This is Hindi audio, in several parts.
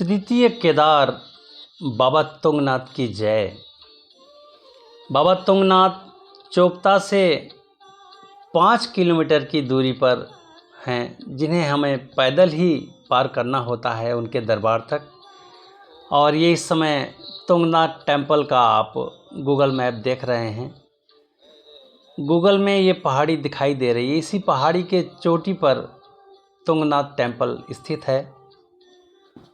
तृतीय केदार बाबा तुंगनाथ की जय। बाबा तुंगनाथ चोपता से 5 किलोमीटर की दूरी पर हैं, जिन्हें हमें पैदल ही पार करना होता है उनके दरबार तक। और ये इस समय तुंगनाथ टेम्पल का आप गूगल मैप देख रहे हैं। गूगल में ये पहाड़ी दिखाई दे रही है। इसी पहाड़ी के चोटी पर तुंगनाथ टेम्पल स्थित है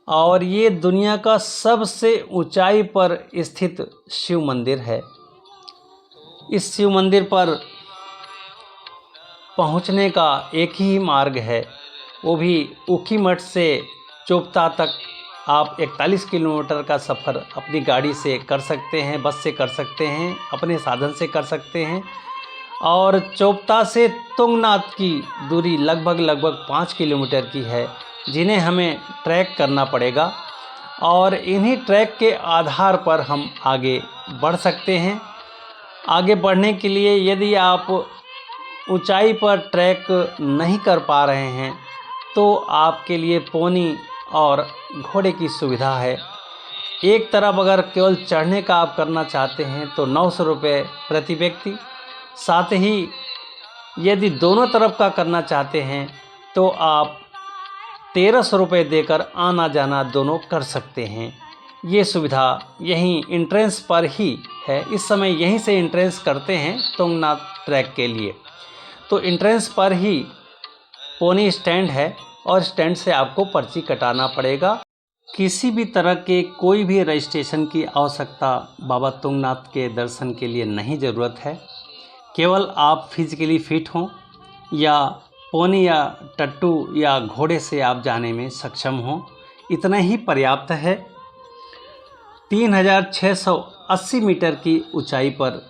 और ये दुनिया का सबसे ऊंचाई पर स्थित शिव मंदिर है। इस शिव मंदिर पर पहुंचने का एक ही मार्ग है, वो भी ऊखीमठ से चोपता तक। आप 41 किलोमीटर का सफ़र अपनी गाड़ी से कर सकते हैं, बस से कर सकते हैं, अपने साधन से कर सकते हैं। और चोपता से तुंगनाथ की दूरी लगभग 5 किलोमीटर की है, जिन्हें हमें ट्रैक करना पड़ेगा और इन्हीं ट्रैक के आधार पर हम आगे बढ़ सकते हैं। आगे बढ़ने के लिए यदि आप ऊंचाई पर ट्रैक नहीं कर पा रहे हैं तो आपके लिए पोनी और घोड़े की सुविधा है। एक तरफ अगर केवल चढ़ने का आप करना चाहते हैं तो 900 रुपये प्रति व्यक्ति। साथ ही यदि दोनों तरफ का करना चाहते हैं तो आप 1300 रुपये देकर आना जाना दोनों कर सकते हैं। ये सुविधा यहीं एंट्रेंस पर ही है। इस समय यहीं से एंट्रेंस करते हैं तुंगनाथ ट्रैक के लिए। तो एंट्रेंस पर ही पोनी स्टैंड है और स्टैंड से आपको पर्ची कटाना पड़ेगा। किसी भी तरह के कोई भी रजिस्ट्रेशन की आवश्यकता बाबा तुंगनाथ के दर्शन के लिए नहीं ज़रूरत है। केवल आप फिजिकली फिट हों या पोनी या टट्टू या घोड़े से आप जाने में सक्षम हों, इतना ही पर्याप्त है। 3680 मीटर की ऊंचाई पर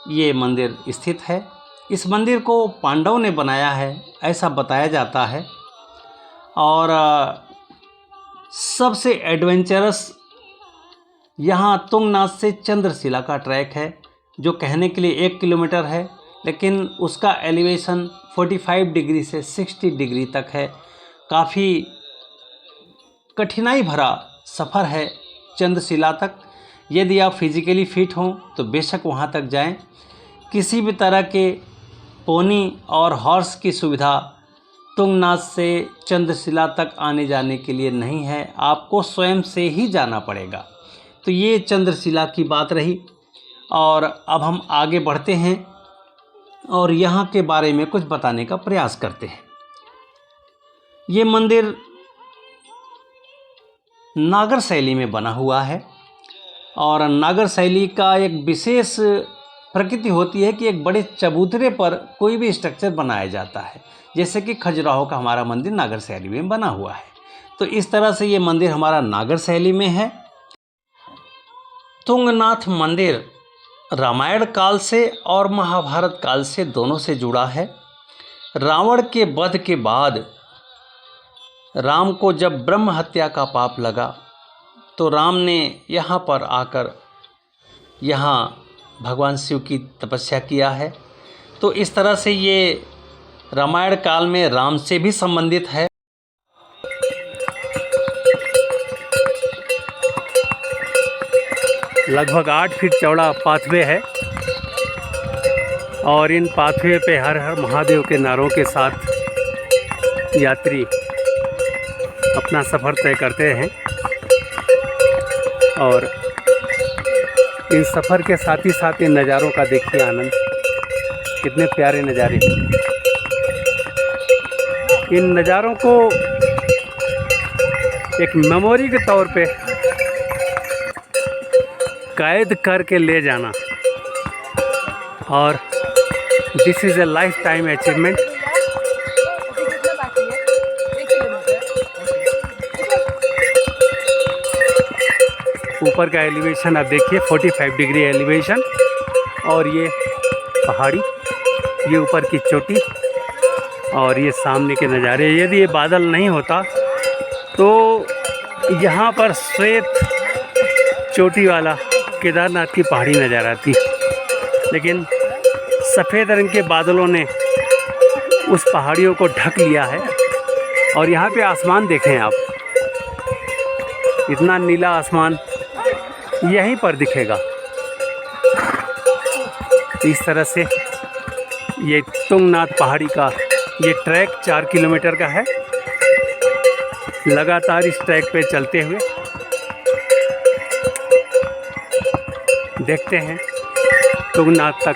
ये मंदिर स्थित है। इस मंदिर को पांडवों ने बनाया है, ऐसा बताया जाता है। और सबसे एडवेंचरस यहाँ तुंगनाथ से चंद्रशिला का ट्रैक है, जो कहने के लिए 1 किलोमीटर है, लेकिन उसका एलिवेशन 45 डिग्री से 60 डिग्री तक है। काफ़ी कठिनाई भरा सफ़र है चंद्रशिला तक। यदि आप फिजिकली फिट हों तो बेशक वहाँ तक जाएं। किसी भी तरह के पोनी और हॉर्स की सुविधा तुंगनाथ से चंद्रशिला तक आने जाने के लिए नहीं है, आपको स्वयं से ही जाना पड़ेगा। तो ये चंद्रशिला की बात रही। और अब हम आगे बढ़ते हैं और यहाँ के बारे में कुछ बताने का प्रयास करते हैं। ये मंदिर नागर शैली में बना हुआ है और नागर शैली का एक विशेष प्रकृति होती है कि एक बड़े चबूतरे पर कोई भी स्ट्रक्चर बनाया जाता है, जैसे कि खजुराहो का हमारा मंदिर नागर शैली में बना हुआ है। तो इस तरह से ये मंदिर हमारा नागर शैली में है। तुंगनाथ मंदिर रामायण काल से और महाभारत काल से दोनों से जुड़ा है। रावण के वध के बाद राम को जब ब्रह्म हत्या का पाप लगा तो राम ने यहाँ पर आकर यहाँ भगवान शिव की तपस्या किया है। तो इस तरह से ये रामायण काल में राम से भी संबंधित है। लगभग 8 फीट चौड़ा पाथवे है और इन पाथवे पे हर हर महादेव के नारों के साथ यात्री अपना सफ़र तय करते हैं। और इन सफ़र के साथ ही साथ इन नज़ारों का देखिए आनंद, कितने प्यारे नज़ारे। इन नज़ारों को एक मेमोरी के तौर पे कैद करके ले जाना, और this is a life time achievement. ऊपर का एलिवेशन आप देखिए, 45 डिग्री एलिवेशन, और ये पहाड़ी, ये ऊपर की चोटी और ये सामने के नज़ारे। यदि ये बादल नहीं होता तो यहाँ पर श्वेत चोटी वाला केदारनाथ की पहाड़ी नज़र आती, लेकिन सफ़ेद रंग के बादलों ने उस पहाड़ियों को ढक लिया है। और यहाँ पे आसमान देखें आप, इतना नीला आसमान यहीं पर दिखेगा। इस तरह से ये तुंगनाथ पहाड़ी का ये ट्रैक 4 किलोमीटर का है। लगातार इस ट्रैक पे चलते हुए देखते हैं तुंगनाथ तक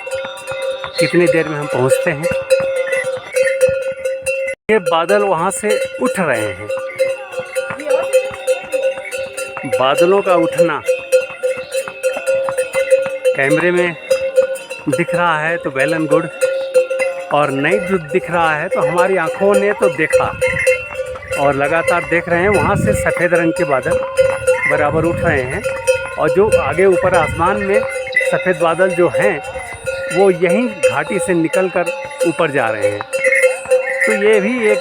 कितनी देर में हम पहुंचते हैं। ये बादल वहां से उठ रहे हैं। बादलों का उठना कैमरे में दिख रहा है तो वेल एंड गुड, और नहीं दिख रहा है तो हमारी आंखों ने तो देखा और लगातार देख रहे हैं। वहाँ से सफ़ेद रंग के बादल बराबर उठ रहे हैं और जो आगे ऊपर आसमान में सफ़ेद बादल जो हैं वो यहीं घाटी से निकलकर ऊपर जा रहे हैं। तो ये भी एक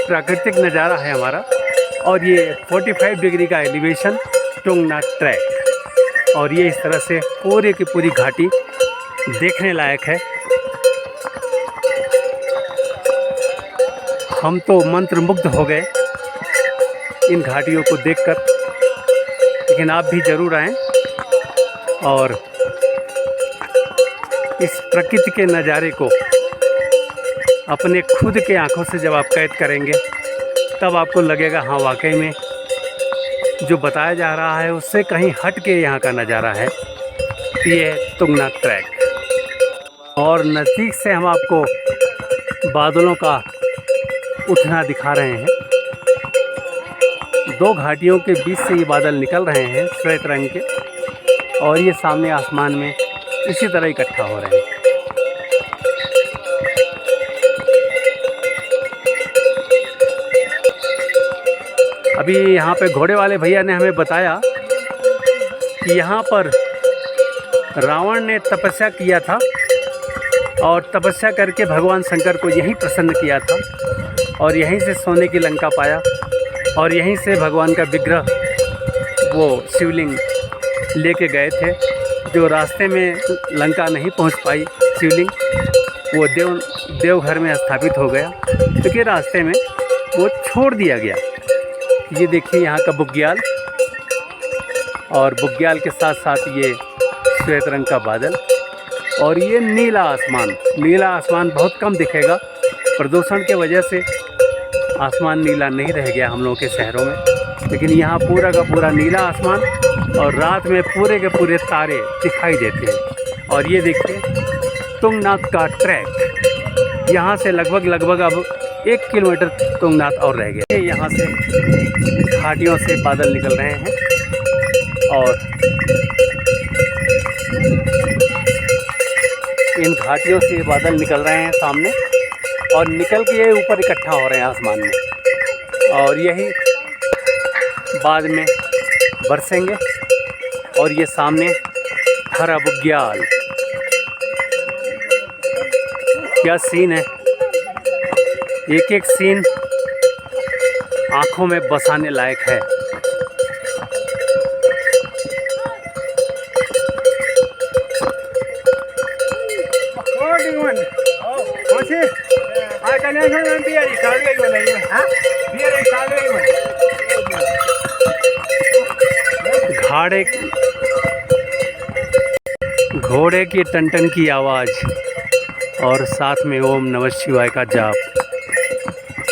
प्राकृतिक नज़ारा है हमारा। और ये 45 डिग्री का एलिवेशन तुंगनाथ ट्रैक, और ये इस तरह से पूरे की पूरी घाटी देखने लायक है। हम तो मंत्रमुग्ध हो गए इन घाटियों को देखकर, लेकिन आप भी ज़रूर आएं और इस प्रकृति के नज़ारे को अपने खुद के आँखों से जब आप कैद करेंगे तब आपको लगेगा हाँ वाकई में जो बताया जा रहा है उससे कहीं हट के यहाँ का नज़ारा है। ये तुंगनाथ ट्रैक, और नज़दीक से हम आपको बादलों का उठना दिखा रहे हैं। 2 घाटियों के बीच से ये बादल निकल रहे हैं श्वेत रंग के, और ये सामने आसमान में इसी तरह इकट्ठा हो रहे हैं। अभी यहाँ पे घोड़े वाले भैया ने हमें बताया कि यहाँ पर रावण ने तपस्या किया था और तपस्या करके भगवान शंकर को यहीं प्रसन्न किया था, और यहीं से सोने की लंका पाया, और यहीं से भगवान का विग्रह वो शिवलिंग लेके गए थे। जो रास्ते में लंका नहीं पहुंच पाई शिवलिंग, वो देवघर में स्थापित हो गया, क्योंकि रास्ते में वो छोड़ दिया गया। ये देखिए यहाँ का बुग्याल, और बुग्याल के साथ साथ ये श्वेत रंग का बादल, और ये नीला आसमान। नीला आसमान बहुत कम दिखेगा, प्रदूषण के वजह से आसमान नीला नहीं रह गया हम लोगों के शहरों में, लेकिन यहाँ पूरा का पूरा नीला आसमान, और रात में पूरे के पूरे तारे दिखाई देते हैं। और ये देखिए तुंगनाथ का ट्रैक, यहाँ से लगभग अब 1 किलोमीटर तुंगनाथ और रह गया। यहाँ से घाटियों से बादल निकल रहे हैं, और इन घाटियों से बादल निकल रहे हैं सामने, और निकल के ये ऊपर इकट्ठा हो रहे हैं आसमान में, और यही बाद में बरसेंगे। और ये सामने हरा बुग्याल, क्या सीन है। एक एक सीन आँखों में बसाने लायक है। घोड़े की टन-टन की आवाज़ और साथ में ओम नमः शिवाय का जाप,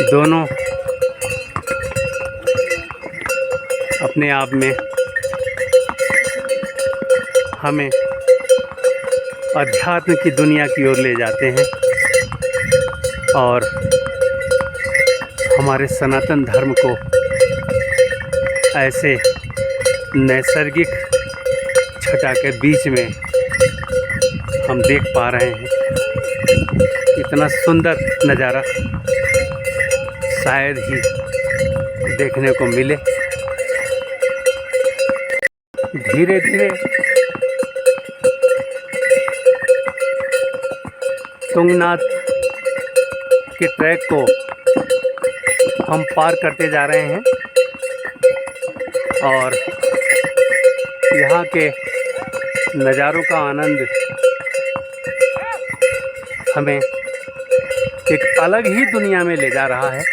दोनों अपने आप में हमें अध्यात्म की दुनिया की ओर ले जाते हैं, और हमारे सनातन धर्म को ऐसे नैसर्गिक छटा के बीच में हम देख पा रहे हैं। इतना सुंदर नज़ारा शायद ही देखने को मिले। धीरे धीरे तुंगनाथ के ट्रैक को हम पार करते जा रहे हैं, और यहाँ के नज़ारों का आनंद हमें एक अलग ही दुनिया में ले जा रहा है।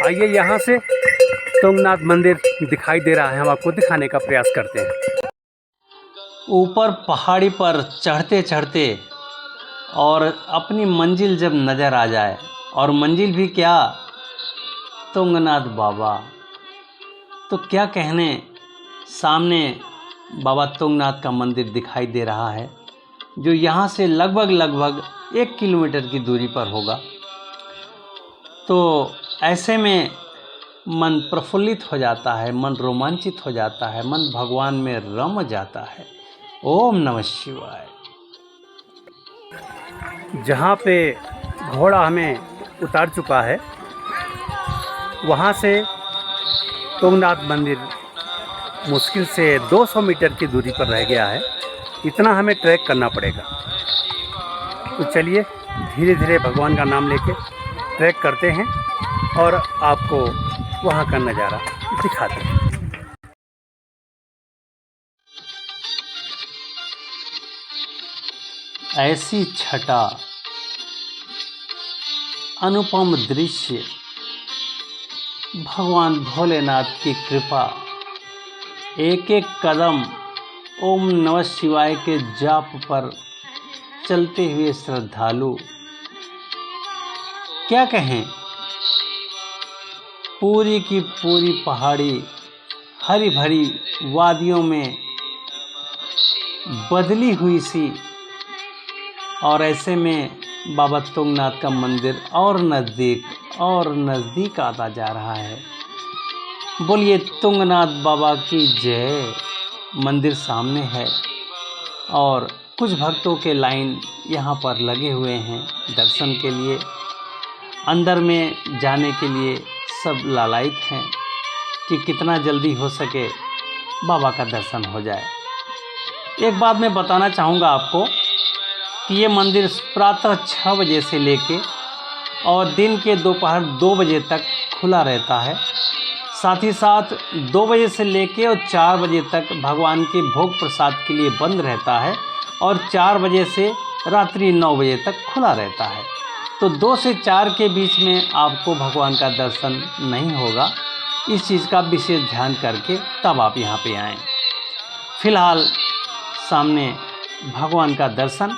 आइए यहाँ से तुंगनाथ मंदिर दिखाई दे रहा है, हम आपको दिखाने का प्रयास करते हैं। ऊपर पहाड़ी पर चढ़ते चढ़ते और अपनी मंजिल जब नज़र आ जाए, और मंजिल भी क्या, तुंगनाथ बाबा, तो क्या कहने, सामने बाबा तुंगनाथ का मंदिर दिखाई दे रहा है, जो यहाँ से लगभग 1 किलोमीटर की दूरी पर होगा। तो ऐसे में मन प्रफुल्लित हो जाता है, मन रोमांचित हो जाता है, मन भगवान में रम जाता है। ओम नमः शिवाय। जहाँ पे घोड़ा हमें उतार चुका है, वहाँ से तुंगनाथ मंदिर मुश्किल से 200 मीटर की दूरी पर रह गया है। इतना हमें ट्रैक करना पड़ेगा। तो चलिए धीरे धीरे भगवान का नाम लेके ट्रैक करते हैं और आपको वहाँ का नज़ारा दिखाते हैं। ऐसी छटा, अनुपम दृश्य, भगवान भोलेनाथ की कृपा, एक एक कदम ओम नमः शिवाय के जाप पर चलते हुए श्रद्धालु, क्या कहें, पूरी की पूरी पहाड़ी हरी भरी वादियों में बदली हुई सी, और ऐसे में बाबा तुंगनाथ का मंदिर और नज़दीक आता जा रहा है। बोलिए तुंगनाथ बाबा की जय। मंदिर सामने है और कुछ भक्तों के लाइन यहाँ पर लगे हुए हैं दर्शन के लिए। अंदर में जाने के लिए सब लालायित हैं कि कितना जल्दी हो सके बाबा का दर्शन हो जाए। एक बात मैं बताना चाहूँगा आपको कि ये मंदिर प्रातः 6 बजे से लेके और दिन के दोपहर 2 बजे तक खुला रहता है। साथ ही साथ 2 बजे से लेके और 4 बजे तक भगवान के भोग प्रसाद के लिए बंद रहता है और 4 बजे से रात्रि 9 बजे तक खुला रहता है। तो 2 से 4 के बीच में आपको भगवान का दर्शन नहीं होगा। इस चीज़ का विशेष ध्यान करके तब आप यहाँ पे आएँ। फिलहाल सामने भगवान का दर्शन,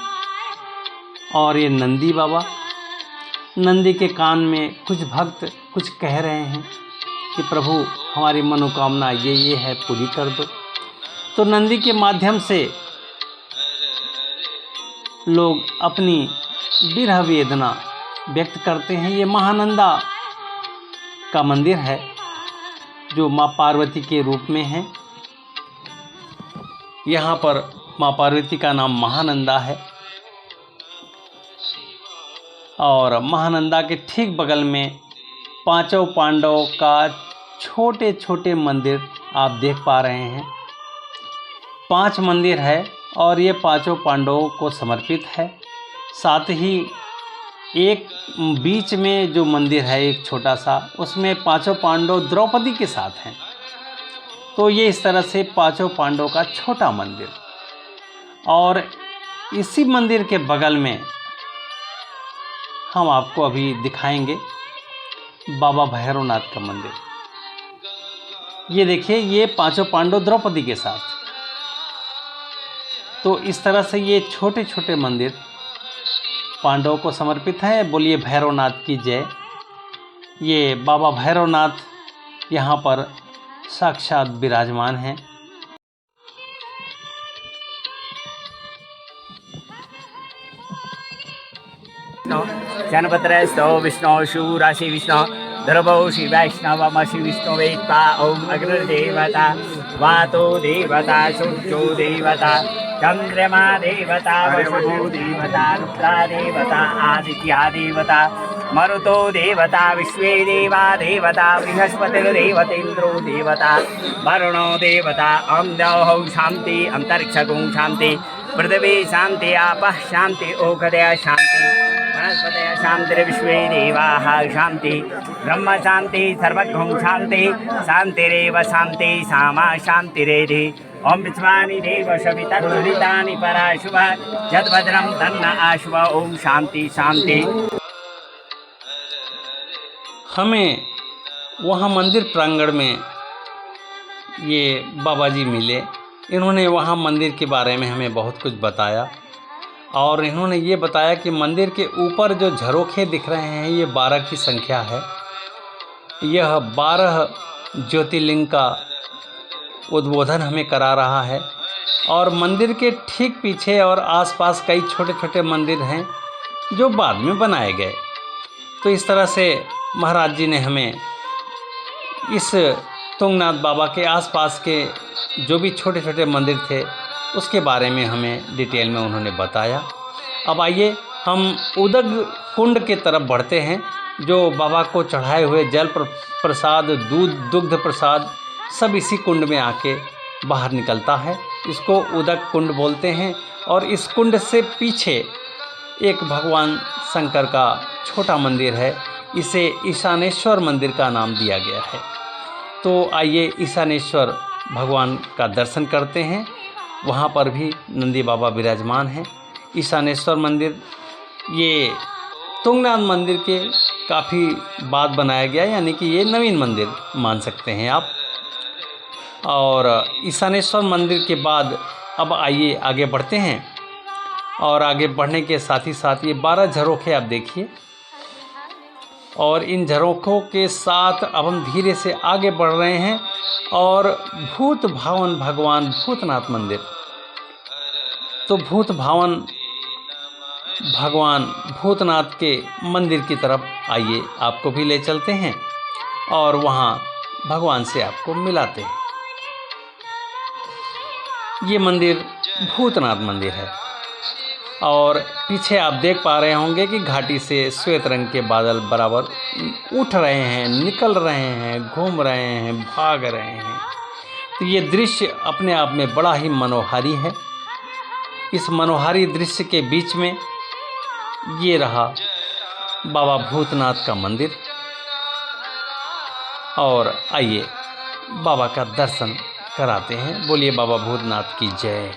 और ये नंदी बाबा, नंदी के कान में कुछ भक्त कुछ कह रहे हैं कि प्रभु हमारी मनोकामना ये है, पूरी कर दो। तो नंदी के माध्यम से लोग अपनी विरह वेदना व्यक्त करते हैं। ये महानंदा का मंदिर है जो माँ पार्वती के रूप में है। यहाँ पर माँ पार्वती का नाम महानंदा है और महानंदा के ठीक बगल में पांचों पांडवों का छोटे छोटे मंदिर आप देख पा रहे हैं। 5 मंदिर है और ये पांचों पांडवों को समर्पित है। साथ ही एक बीच में जो मंदिर है एक छोटा सा, उसमें पांचों पांडव द्रौपदी के साथ हैं। तो ये इस तरह से पांचों पांडवों का छोटा मंदिर। और इसी मंदिर के बगल में हम आपको अभी दिखाएंगे बाबा भैरवनाथ का मंदिर। ये देखिए, ये पांचों पांडव द्रौपदी के साथ। तो इस तरह से ये छोटे छोटे मंदिर पांडवों को समर्पित है। बोलिए भैरवनाथ की जय। ये बाबा भैरवनाथ यहाँ पर साक्षात विराजमान हैं। जनपत्रस्तो विष्णु शूराशि विष्णु ध्रुवौ शिव वैष्णवमसि विष्णु वेत्ता ओम अग्निर्देवता वातो देवता सूर्यो देवता चंद्रमा देवता वसुः देवता रुद्रा देवता आदित्या देवता मरुतो देवता विश्वे देवा देवता बृहस्पतिर्देवतेन्द्रो देवता वरुणो देवता ओम द्यौः शांति अंतरिक्षगुं शांति पृथिवी शांति आपः शांति ओषधयः शांति वनस्पतयः शांति विश्वे देवाः शांति ब्रह्म शांति सर्वगुं शांति शांतिरेव शांति सामा शांतिरेधि ओम विश्वानि देव सवितर्तुरितानि पराशुभ यद्भद्रं तन्न आशुभ ओम शांति शांति। हमें वहाँ मंदिर प्रांगण में ये बाबा जी मिले। इन्होंने वहाँ मंदिर के बारे में हमें बहुत कुछ बताया और इन्होंने ये बताया कि मंदिर के ऊपर जो झरोखे दिख रहे हैं ये 12 की संख्या है। यह 12 ज्योतिर्लिंग का उद्बोधन हमें करा रहा है और मंदिर के ठीक पीछे और आसपास कई छोटे छोटे मंदिर हैं जो बाद में बनाए गए। तो इस तरह से महाराज जी ने हमें इस तुंगनाथ बाबा के आसपास के जो भी छोटे छोटे मंदिर थे उसके बारे में हमें डिटेल में उन्होंने बताया। अब आइए हम उदक कुंड के तरफ बढ़ते हैं, जो बाबा को चढ़ाए हुए जल प्रसाद, दूध, दुग्ध प्रसाद सब इसी कुंड में आके बाहर निकलता है। इसको उदक कुंड बोलते हैं और इस कुंड से पीछे एक भगवान शंकर का छोटा मंदिर है। इसे ईशानेश्वर मंदिर का नाम दिया गया है। तो आइए ईशानेश्वर भगवान का दर्शन करते हैं। वहाँ पर भी नंदी बाबा विराजमान हैं। ईशानेश्वर मंदिर ये तुंगनाथ मंदिर के काफ़ी बाद बनाया गया, यानी कि ये नवीन मंदिर मान सकते हैं आप। और ईशानेश्वर मंदिर के बाद अब आइए आगे बढ़ते हैं और आगे बढ़ने के साथ ही साथ ये 12 झरोखे आप देखिए और इन झरोखों के साथ अब हम धीरे से आगे बढ़ रहे हैं और भूत भावन भगवान भूतनाथ मंदिर। तो भूत भावन भगवान भूतनाथ के मंदिर की तरफ आइए, आपको भी ले चलते हैं और वहाँ भगवान से आपको मिलाते हैं। ये मंदिर भूतनाथ मंदिर है और पीछे आप देख पा रहे होंगे कि घाटी से श्वेत रंग के बादल बराबर उठ रहे हैं, निकल रहे हैं, घूम रहे हैं, भाग रहे हैं। तो ये दृश्य अपने आप में बड़ा ही मनोहारी है। इस मनोहारी दृश्य के बीच में ये रहा बाबा भूतनाथ का मंदिर और आइए बाबा का दर्शन कराते हैं। बोलिए बाबा भूतनाथ की जय।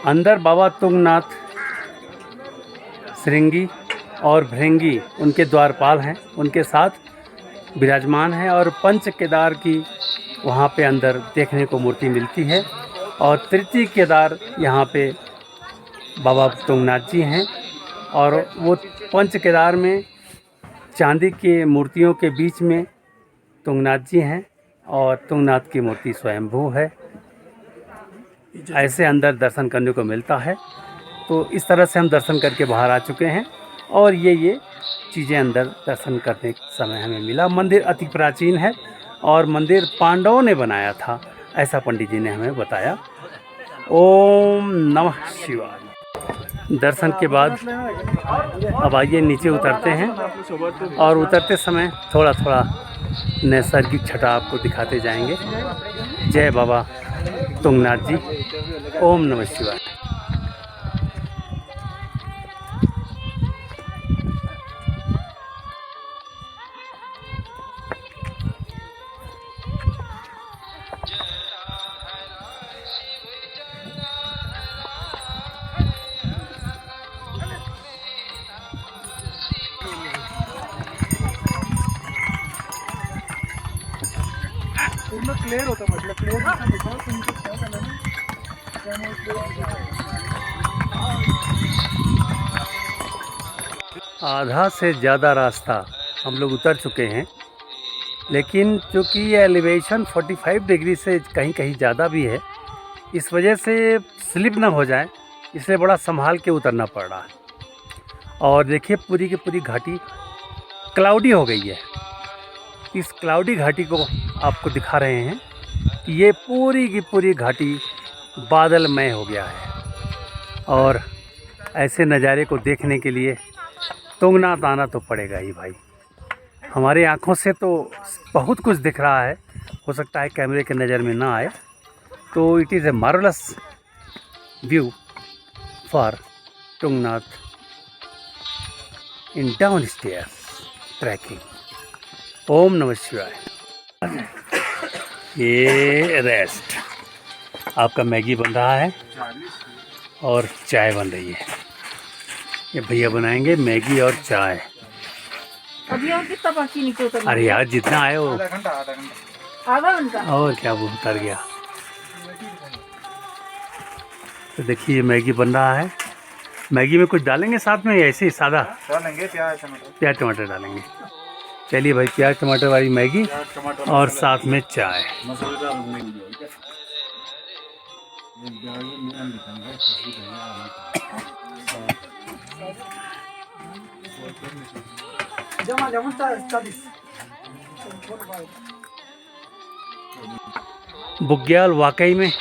अंदर बाबा तुंगनाथ, श्रृंगी और भृंगी उनके द्वारपाल हैं, उनके साथ विराजमान हैं और पंच केदार की वहाँ पे अंदर देखने को मूर्ति मिलती है और तृतीय केदार यहाँ पे बाबा तुंगनाथ जी हैं और वो पंच केदार में चांदी के मूर्तियों के बीच में तुंगनाथ जी हैं और तुंगनाथ की मूर्ति स्वयंभू है। ऐसे अंदर दर्शन करने को मिलता है। तो इस तरह से हम दर्शन करके बाहर आ चुके हैं और ये चीज़ें अंदर दर्शन करने के समय हमें मिला। मंदिर अति प्राचीन है और मंदिर पांडवों ने बनाया था, ऐसा पंडित जी ने हमें बताया। ओम नमः शिवाय। दर्शन के बाद अब आइए नीचे उतरते हैं और उतरते समय थोड़ा थोड़ा नैसर्गिक छटा आपको दिखाते जाएंगे। जय बाबा तुंगनाथ जी। ओम नमः शिवाय। पूर्ण क्लियर होता, मतलब क्लियर आधा से ज़्यादा रास्ता हम लोग उतर चुके हैं, लेकिन चूँकि ये एलिवेशन 45 डिग्री से कहीं कहीं ज़्यादा भी है, इस वजह से स्लिप ना हो जाए इसलिए बड़ा संभाल के उतरना पड़ रहा है। और देखिए पूरी की पूरी घाटी क्लाउडी हो गई है। इस क्लाउडी घाटी को आपको दिखा रहे हैं कि ये पूरी की पूरी घाटी बादलमय हो गया है और ऐसे नज़ारे को देखने के लिए तुंगनाथ आना तो पड़ेगा ही भाई। हमारे आँखों से तो बहुत कुछ दिख रहा है, हो सकता है कैमरे के नज़र में ना आए। तो it is a marvellous view for Tungnath in downstairs trekking. ओम नमः शिवाय। ये रेस्ट, आपका मैगी बन रहा है और चाय बन रही है। ये भैया बनाएंगे मैगी और चाय। अभी और कितना बाकी नीचे उतर? अरे यार जितना आए वो आधा घंटा और क्या, वो उतर गया। तो देखिए मैगी बन रहा है। मैगी में कुछ डालेंगे साथ में या ऐसे ही सादा डालेंगे? प्याज टमाटर डालेंगे। चलिए भाई, प्याज टमाटर वाली मैगी और साथ में चाय। बुग्याल वाकई में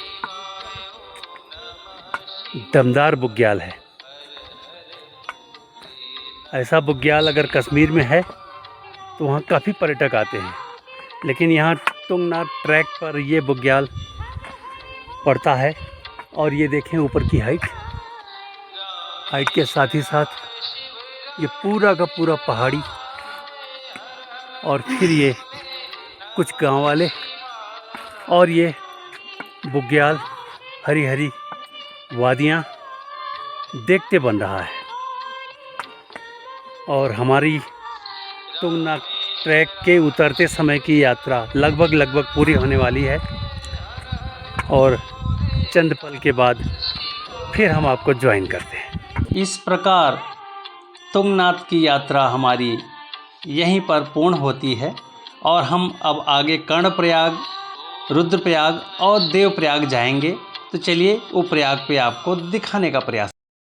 दमदार बुग्याल है। ऐसा बुग्याल अगर कश्मीर में है तो वहाँ काफ़ी पर्यटक आते हैं, लेकिन यहाँ तुंगनाथ ट्रैक पर ये बुग्याल पड़ता है। और ये देखें ऊपर की हाइट के साथ ही साथ ये पूरा का पूरा पहाड़ी, और फिर ये कुछ गांव वाले, और ये बुग्याल, हरी हरी वादियाँ देखते बन रहा है। और हमारी तुंगनाथ ट्रैक के उतरते समय की यात्रा लगभग पूरी होने वाली है, और चंद पल के बाद फिर हम आपको ज्वाइन करते हैं। इस प्रकार तुंगनाथ की यात्रा हमारी यहीं पर पूर्ण होती है, और हम अब आगे कर्णप्रयाग, रुद्रप्रयाग और देवप्रयाग जाएंगे। तो चलिए वो प्रयाग पे आपको दिखाने का प्रयास